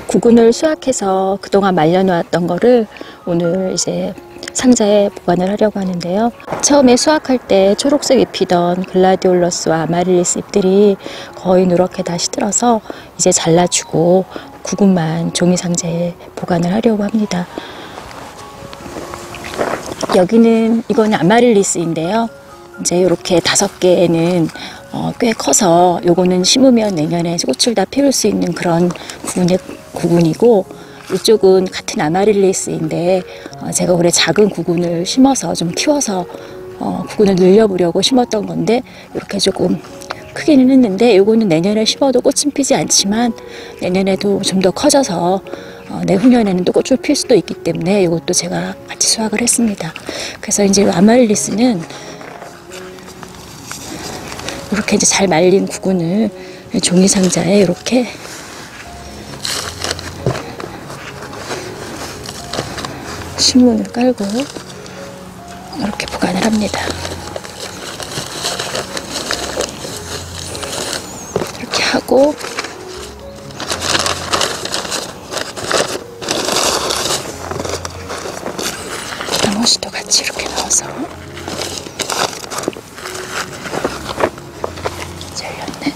구근을 수확해서 그동안 말려놓았던 거를 오늘 이제 상자에 보관을 하려고 하는데요. 처음에 수확할 때 초록색 잎이던 글라디올러스와 아마릴리스 잎들이 거의 누렇게 다 시들어서 이제 잘라주고 구근만 종이 상자에 보관을 하려고 합니다. 여기는 이거는 아마릴리스인데요. 이제 이렇게 5개는 꽤 커서 요거는 심으면 내년에 꽃을 다 피울 수 있는 그런 구근이고, 이쪽은 같은 아마릴리스인데 제가 올해 작은 구근을 심어서 좀 키워서 구근을 늘려보려고 심었던 건데 이렇게 조금 크기는 했는데, 요거는 내년에 심어도 꽃은 피지 않지만 내년에도 좀 더 커져서 내후년에는 또 꽃을 필 수도 있기 때문에 이것도 제가 같이 수확을 했습니다. 그래서 이제 아마릴리스는 이렇게 이제 잘 말린 구근을 종이 상자에 이렇게 신문을 깔고 이렇게 보관을 합니다. 이렇게 하고 나머지도 같이 이렇게 넣어서 잘렸네.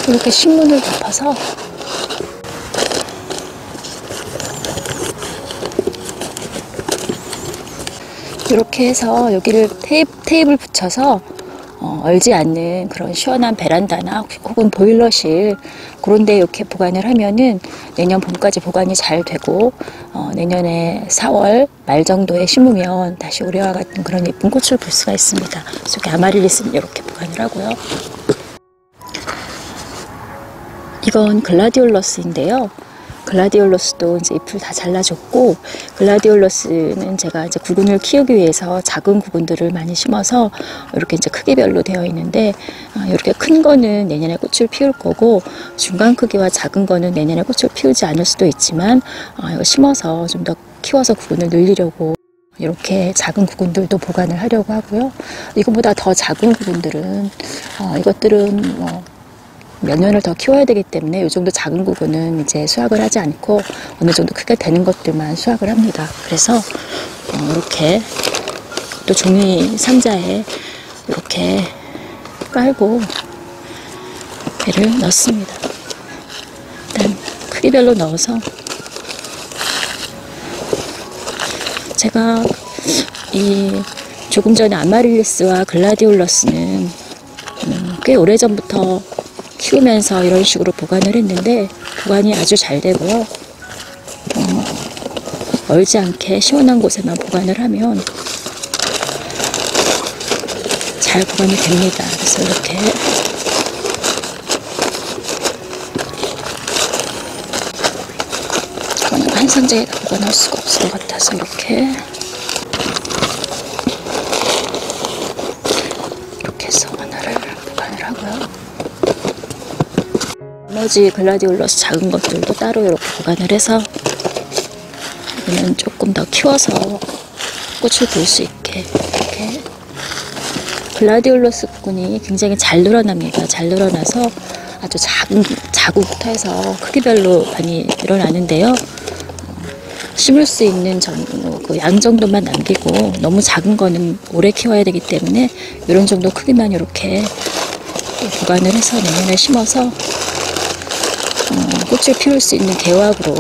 이렇게 신문을 덮어서 이렇게 해서 여기를 테이프를 붙여서 얼지 않는 그런 시원한 베란다나 혹은 보일러실 그런 데 이렇게 보관을 하면은 내년 봄까지 보관이 잘 되고 내년에 4월 말 정도에 심으면 다시 올해와 같은 그런 예쁜 꽃을 볼 수가 있습니다. 그래서 이렇게 아마릴리스는 이렇게 보관을 하고요. 이건 글라디올러스인데요. 글라디올러스도 이제 잎을 다 잘라줬고, 글라디올러스는 제가 이제 구근을 키우기 위해서 작은 구근들을 많이 심어서 이렇게 이제 크기별로 되어 있는데, 이렇게 큰 거는 내년에 꽃을 피울 거고, 중간 크기와 작은 거는 내년에 꽃을 피우지 않을 수도 있지만, 이거 심어서 좀 더 키워서 구근을 늘리려고 이렇게 작은 구근들도 보관을 하려고 하고요. 이거보다 더 작은 구근들은 이것들은 몇 년을 더 키워야 되기 때문에 이 정도 작은 구근은 이제 수확을 하지 않고 어느 정도 크게 되는 것들만 수확을 합니다. 그래서 이렇게 또 종이 상자에 이렇게 깔고 얘를 넣습니다. 일단 크기별로 넣어서 제가 조금 전에 아마릴리스와 글라디올러스는 꽤 오래전부터 키우면서 이런 식으로 보관을 했는데 보관이 아주 잘 되고요. 얼지 않게 시원한 곳에만 보관을 하면 잘 보관이 됩니다. 그래서 이렇게 저는 한 상자에 보관할 수가 없을 것 같아서 이렇게 해서 하나를 보관을 하고요. 나머지 글라디올러스 작은 것들도 따로 이렇게 보관을 해서 이거는 조금 더 키워서 꽃을 볼 수 있게 이렇게. 글라디올러스 구근이 굉장히 잘 늘어납니다. 잘 늘어나서 아주 작은 자구부터 해서 크기별로 많이 늘어나는데요. 심을 수 있는 그 양 정도만 남기고 너무 작은 거는 오래 키워야 되기 때문에 이런 정도 크기만 이렇게 보관을 해서 내년에 심어서 꽃을 피울 수 있는 개화구로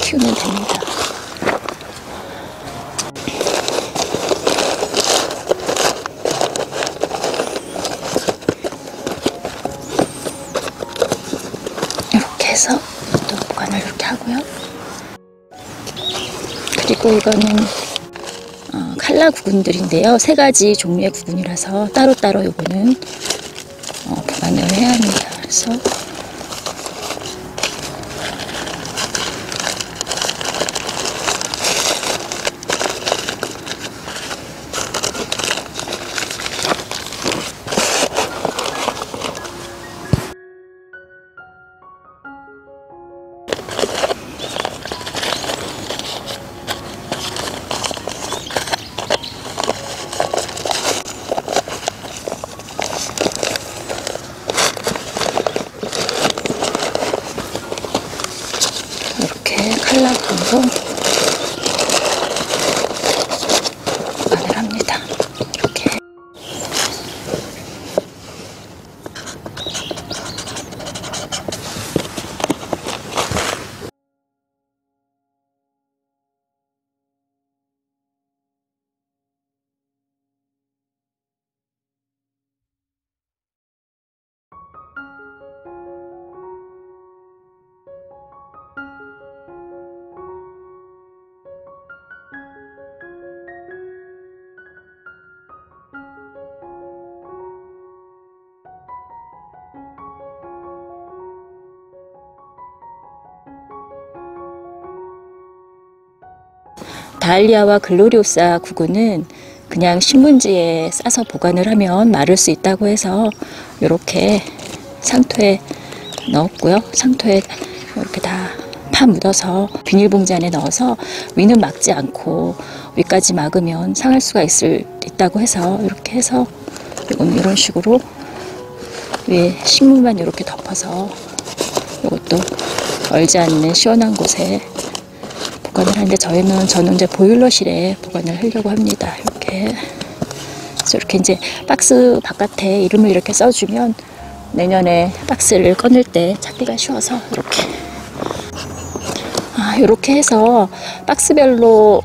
키우면 됩니다. 이렇게 해서 또 보관을 이렇게 하고요. 그리고 이거는 칼라 구근들인데요. 3가지 종류의 구근이라서 따로따로 이거는 보관을 해야 합니다. 그래서 다알리아와 글로리오사 구근은 그냥 신문지에 싸서 보관을 하면 마를 수 있다고 해서 이렇게 상토에 넣었고요. 상토에 이렇게 다 파 묻어서 비닐봉지 안에 넣어서 위는 막지 않고 위까지 막으면 상할 수가 있다고 해서 이렇게 해서 이건 이런 식으로 위에 식물만 이렇게 덮어서 이것도 얼지 않는 시원한 곳에 보관을 하는데 저는 이제 보일러실에 보관을 하려고 합니다. 이렇게 그래서 이렇게 이제 박스 바깥에 이름을 이렇게 써주면 내년에 박스를 꺼낼 때 찾기가 쉬워서 이렇게 해서 박스별로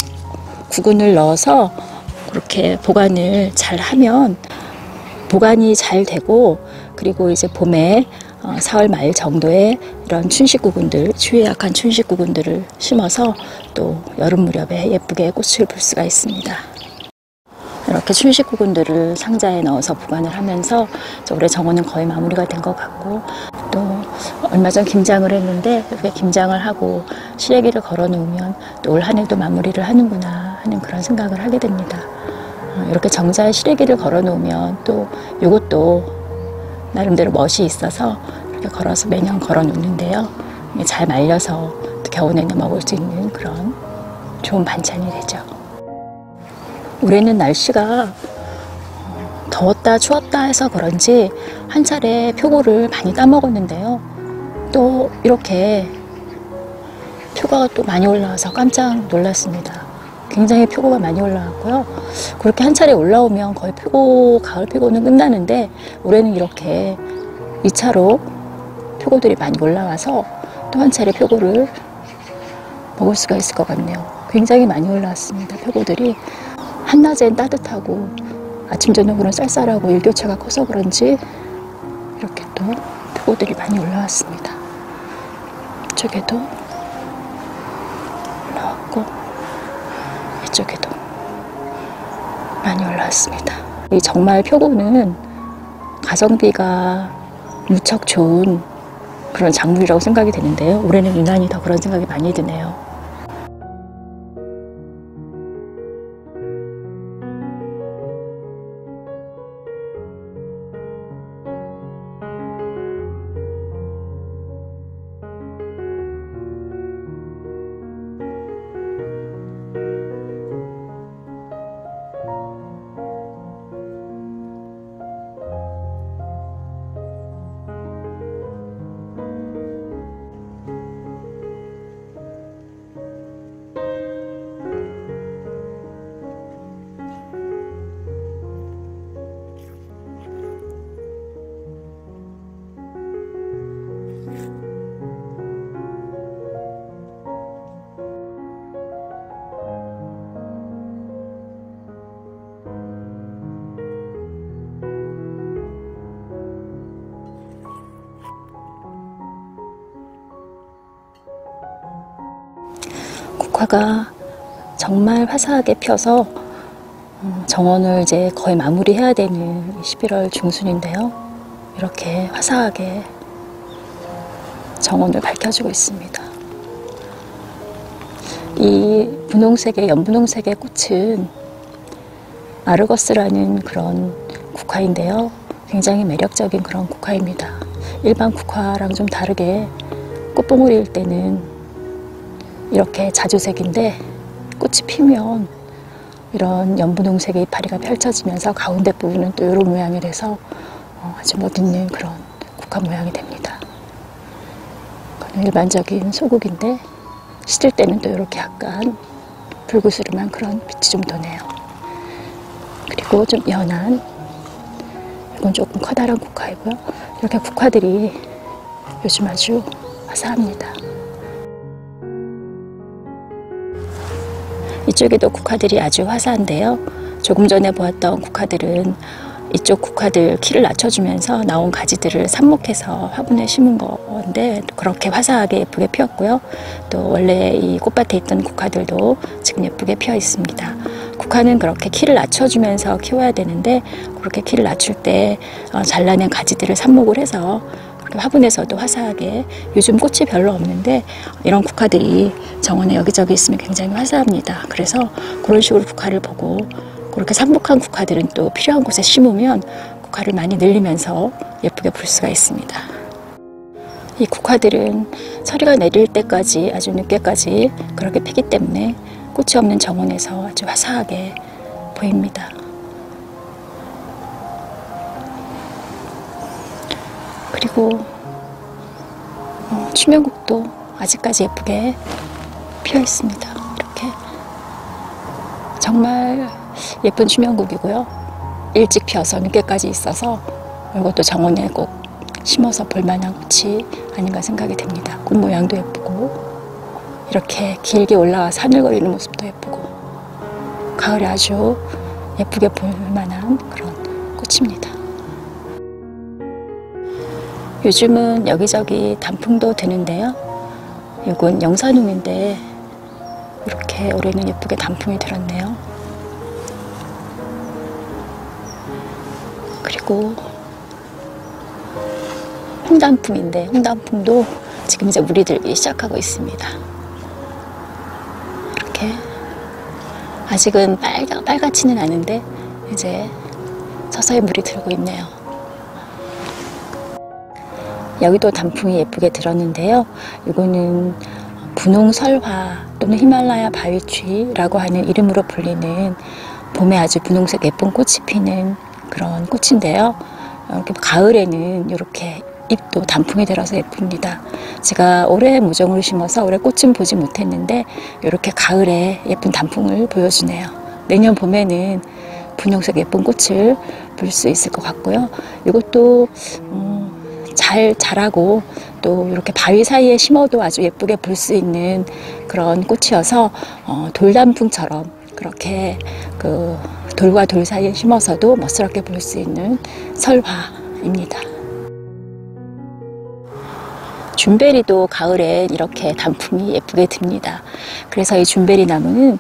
구근을 넣어서 그렇게 보관을 잘 하면 보관이 잘 되고, 그리고 이제 봄에 4월 말 정도에 이런 춘식구근들, 추위에 약한 춘식구근들을 심어서 또 여름 무렵에 예쁘게 꽃을 볼 수가 있습니다. 이렇게 춘식구근들을 상자에 넣어서 보관을 하면서 올해 정원은 거의 마무리가 된 것 같고, 또 얼마 전 김장을 했는데 이렇게 김장을 하고 시래기를 걸어 놓으면 또 올 한 해도 마무리를 하는구나 하는 그런 생각을 하게 됩니다. 이렇게 정자에 시래기를 걸어 놓으면 또 이것도 나름대로 멋이 있어서 이렇게 걸어서 매년 걸어 놓는데요. 잘 말려서 겨우 내내 먹을 수 있는 그런 좋은 반찬이 되죠. 올해는 날씨가 더웠다 추웠다 해서 그런지 한 차례 표고를 많이 따먹었는데요. 또 이렇게 표고가 또 많이 올라와서 깜짝 놀랐습니다. 굉장히 표고가 많이 올라왔고요. 그렇게 한 차례 올라오면 거의 가을 표고는 끝나는데 올해는 이렇게 2차로 표고들이 많이 올라와서 또 한 차례 표고를 먹을 수가 있을 것 같네요. 굉장히 많이 올라왔습니다. 표고들이 한낮엔 따뜻하고 아침 저녁으로는 쌀쌀하고 일교차가 커서 그런지 이렇게 또 표고들이 많이 올라왔습니다. 이쪽에도 올라왔고 이쪽에도 많이 올라왔습니다. 이 정말 표고는 가성비가 무척 좋은 그런 작물이라고 생각이 되는데요. 올해는 유난히 더 그런 생각이 많이 드네요. 국화가 정말 화사하게 펴서 정원을 이제 거의 마무리해야 되는 11월 중순인데요. 이렇게 화사하게 정원을 밝혀주고 있습니다. 이 분홍색의 연분홍색의 꽃은 아르거스라는 그런 국화인데요. 굉장히 매력적인 그런 국화입니다. 일반 국화랑 좀 다르게 꽃봉오리일 때는 이렇게 자주색인데 꽃이 피면 이런 연분홍색의 이파리가 펼쳐지면서 가운데 부분은 또 이런 모양이 돼서 아주 멋있는 그런 국화 모양이 됩니다. 이건 일반적인 소국인데 시들 때는 또 이렇게 약간 붉으스름한 그런 빛이 좀 도네요. 그리고 좀 연한, 이건 조금 커다란 국화이고요. 이렇게 국화들이 요즘 아주 화사합니다. 이쪽에도 국화들이 아주 화사한데요. 조금 전에 보았던 국화들은 이쪽 국화들 키를 낮춰주면서 나온 가지들을 삽목해서 화분에 심은 건데 그렇게 화사하게 예쁘게 피었고요. 또 원래 이 꽃밭에 있던 국화들도 지금 예쁘게 피어 있습니다. 국화는 그렇게 키를 낮춰주면서 키워야 되는데 그렇게 키를 낮출 때 잘라낸 가지들을 삽목을 해서 화분에서도 화사하게, 요즘 꽃이 별로 없는데 이런 국화들이 정원에 여기저기 있으면 굉장히 화사합니다. 그래서 그런 식으로 국화를 보고, 그렇게 상복한 국화들은 또 필요한 곳에 심으면 국화를 많이 늘리면서 예쁘게 볼 수가 있습니다. 이 국화들은 서리가 내릴 때까지 아주 늦게까지 그렇게 피기 때문에 꽃이 없는 정원에서 아주 화사하게 보입니다. 그리고 추명국도 아직까지 예쁘게 피어 있습니다. 이렇게 정말 예쁜 추명국이고요. 일찍 피어서 늦게까지 있어서 이것도 정원에 꼭 심어서 볼만한 꽃이 아닌가 생각이 됩니다. 꽃 모양도 예쁘고 이렇게 길게 올라와서 하늘거리는 모습도 예쁘고 가을에 아주 예쁘게 볼만한 그런 꽃입니다. 요즘은 여기저기 단풍도 드는데요. 이건 영산홍인데 이렇게 올해는 예쁘게 단풍이 들었네요. 그리고 홍단풍인데 홍단풍도 지금 이제 물이 들기 시작하고 있습니다. 이렇게 아직은 빨갛지는 않은데 이제 서서히 물이 들고 있네요. 여기도 단풍이 예쁘게 들었는데요. 이거는 분홍설화 또는 히말라야 바위쥐라고 하는 이름으로 불리는 봄에 아주 분홍색 예쁜 꽃이 피는 그런 꽃인데요. 이렇게 가을에는 이렇게 잎도 단풍이 들어서 예쁩니다. 제가 올해 모종으로 심어서 올해 꽃은 보지 못했는데 이렇게 가을에 예쁜 단풍을 보여주네요. 내년 봄에는 분홍색 예쁜 꽃을 볼 수 있을 것 같고요. 이것도 잘 자라고 또 이렇게 바위 사이에 심어도 아주 예쁘게 볼 수 있는 그런 꽃이어서 돌단풍처럼 그렇게 그 돌과 돌 사이에 심어서도 멋스럽게 볼 수 있는 설화입니다. 준베리도 가을에 이렇게 단풍이 예쁘게 듭니다. 그래서 이 준베리 나무는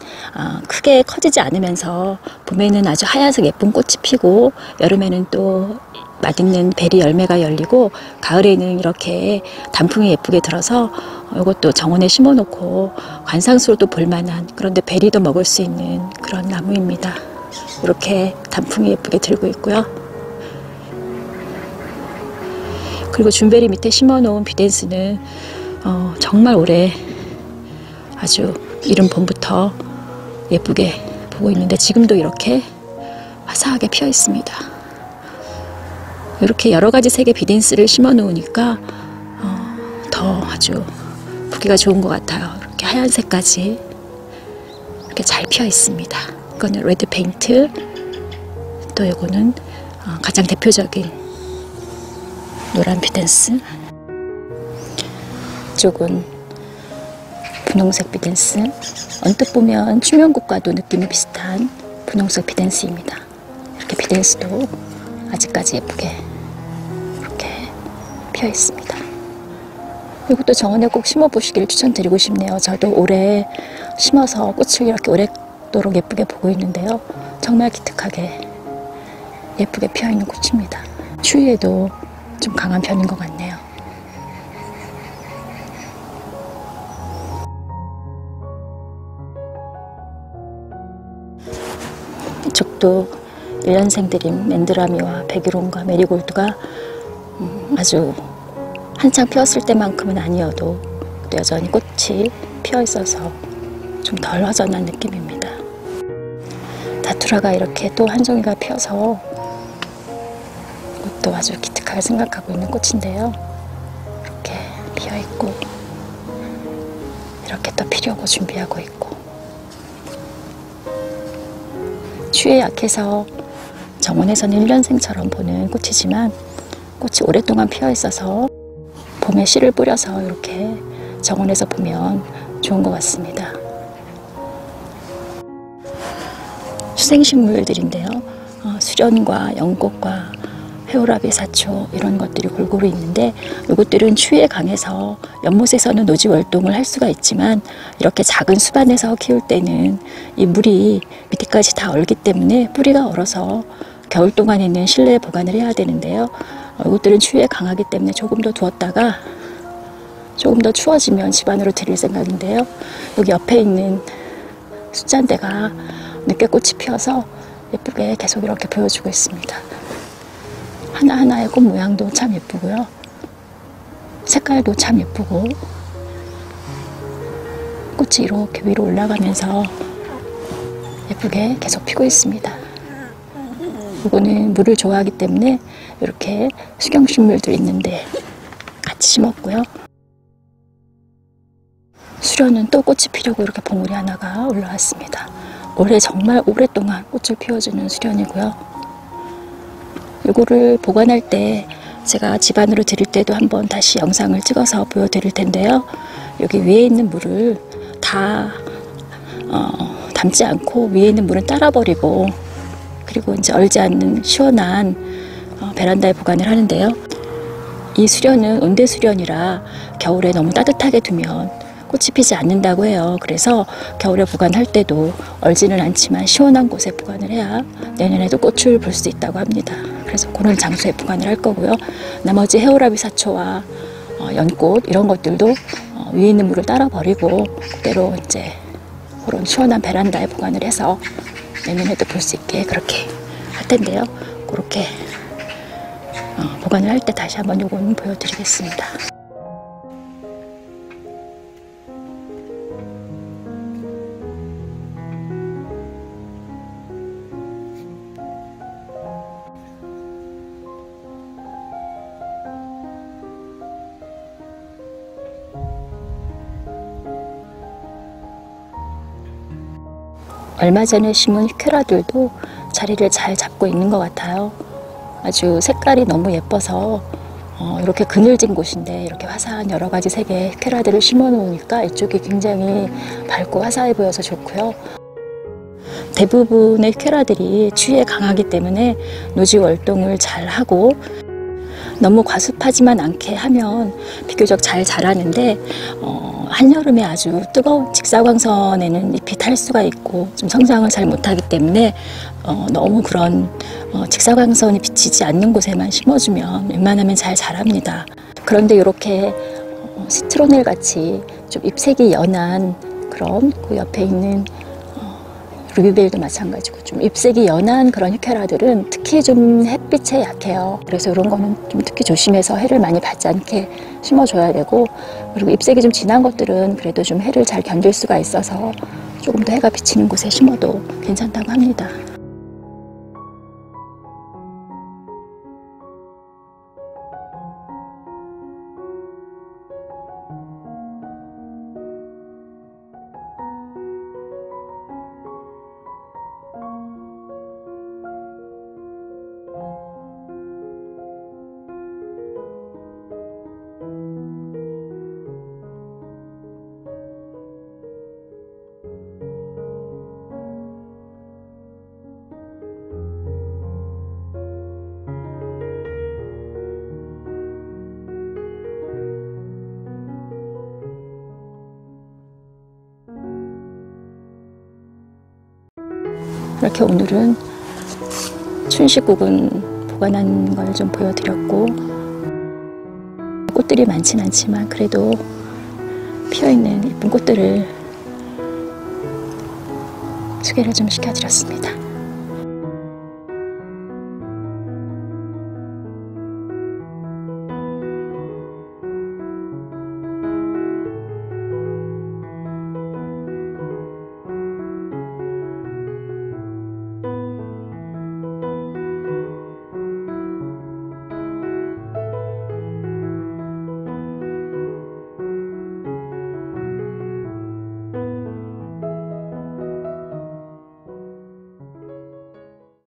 크게 커지지 않으면서 봄에는 아주 하얀색 예쁜 꽃이 피고 여름에는 또 맛있는 베리 열매가 열리고 가을에는 이렇게 단풍이 예쁘게 들어서 이것도 정원에 심어 놓고 관상수로도 볼만한, 그런데 베리도 먹을 수 있는 그런 나무입니다. 이렇게 단풍이 예쁘게 들고 있고요. 그리고 준베리 밑에 심어 놓은 비덴스는 정말 올해 아주 이른 봄부터 예쁘게 보고 있는데 지금도 이렇게 화사하게 피어 있습니다. 이렇게 여러 가지 색의 비덴스를 심어 놓으니까 더 아주 보기가 좋은 것 같아요. 이렇게 하얀색까지 이렇게 잘 피어 있습니다. 이거는 레드 페인트, 또 이거는 가장 대표적인 노란 비덴스, 이쪽은 분홍색 비덴스, 언뜻 보면 추명국과도 느낌이 비슷한 분홍색 비덴스입니다. 이렇게 비덴스도 아직까지 예쁘게 이렇게 피어 있습니다. 이것도 정원에 꼭 심어 보시길 추천드리고 싶네요. 저도 올해 심어서 꽃을 이렇게 오래도록 예쁘게 보고 있는데요. 정말 기특하게 예쁘게 피어 있는 꽃입니다. 추위에도 좀 강한 편인 것 같네요. 이쪽도 1년생들인 맨드라미와 백일홍과 메리골드가 아주 한창 피었을 때만큼은 아니어도 여전히 꽃이 피어 있어서 좀 덜 허전한 느낌입니다. 다투라가 이렇게 또 한 종이가 피어서 이것도 아주 기특하게 생각하고 있는 꽃인데요. 이렇게 피어 있고 이렇게 또 피려고 준비하고 있고, 추위에 약해서 정원에서는 1년생처럼 보는 꽃이지만 꽃이 오랫동안 피어 있어서 봄에 씨를 뿌려서 이렇게 정원에서 보면 좋은 것 같습니다. 수생식물들인데요. 수련과 연꽃과 회오라비, 사초 이런 것들이 골고루 있는데 이것들은 추위에 강해서 연못에서는 노지 월동을 할 수가 있지만 이렇게 작은 수반에서 키울 때는 이 물이 밑에까지 다 얼기 때문에 뿌리가 얼어서 겨울 동안에는 실내에 보관을 해야 되는데요. 이것들은 추위에 강하기 때문에 조금 더 두었다가 조금 더 추워지면 집 안으로 들일 생각인데요. 여기 옆에 있는 숫잔대가 늦게 꽃이 피어서 예쁘게 계속 이렇게 보여주고 있습니다. 하나하나의 꽃 모양도 참 예쁘고요. 색깔도 참 예쁘고 꽃이 이렇게 위로 올라가면서 예쁘게 계속 피고 있습니다. 이거는 물을 좋아하기 때문에 이렇게 수경식물도 있는데 같이 심었고요. 수련은 또 꽃이 피려고 이렇게 봉우리 하나가 올라왔습니다. 올해 정말 오랫동안 꽃을 피워주는 수련이고요. 이거를 보관할 때 제가 집 안으로 드릴 때도 한번 다시 영상을 찍어서 보여드릴 텐데요. 여기 위에 있는 물을 다 담지 않고 위에 있는 물은 따라 버리고 그리고 이제 얼지 않는 시원한 베란다에 보관을 하는데요. 이 수련은 온대 수련이라 겨울에 너무 따뜻하게 두면 꽃이 피지 않는다고 해요. 그래서 겨울에 보관할 때도 얼지는 않지만 시원한 곳에 보관을 해야 내년에도 꽃을 볼 수 있다고 합니다. 그래서 그런 장소에 보관을 할 거고요. 나머지 해오라비 사초와 연꽃 이런 것들도 위에 있는 물을 따라 버리고 그대로 이제 그런 시원한 베란다에 보관을 해서 내년에도 볼 수 있게 그렇게 할 텐데요. 그렇게 보관을 할 때 다시 한번 요거는 보여드리겠습니다. 얼마 전에 심은 히케라들도 자리를 잘 잡고 있는 것 같아요. 아주 색깔이 너무 예뻐서 이렇게 그늘진 곳인데 이렇게 화사한 여러 가지 색의 히케라들을 심어 놓으니까 이쪽이 굉장히 밝고 화사해 보여서 좋고요. 대부분의 히케라들이 추위에 강하기 때문에 노지 월동을 잘 하고 너무 과습하지만 않게 하면 비교적 잘 자라는데 한여름에 아주 뜨거운 직사광선에는 잎이 탈 수가 있고 좀 성장을 잘 못하기 때문에 너무 그런 직사광선이 비치지 않는 곳에만 심어주면 웬만하면 잘 자랍니다. 그런데 이렇게 시트로넬 같이 좀 잎색이 연한 그런 그 옆에 있는 루비벨도 마찬가지고 좀 잎색이 연한 그런 히케라들은 특히 좀 햇빛에 약해요. 그래서 이런 거는 좀 특히 조심해서 해를 많이 받지 않게 심어줘야 되고, 그리고 잎색이 좀 진한 것들은 그래도 좀 해를 잘 견딜 수가 있어서 조금 더 해가 비치는 곳에 심어도 괜찮다고 합니다. 이렇게 오늘은 춘식국은 보관한 걸 좀 보여드렸고, 꽃들이 많진 않지만 그래도 피어있는 예쁜 꽃들을 소개를 좀 시켜드렸습니다.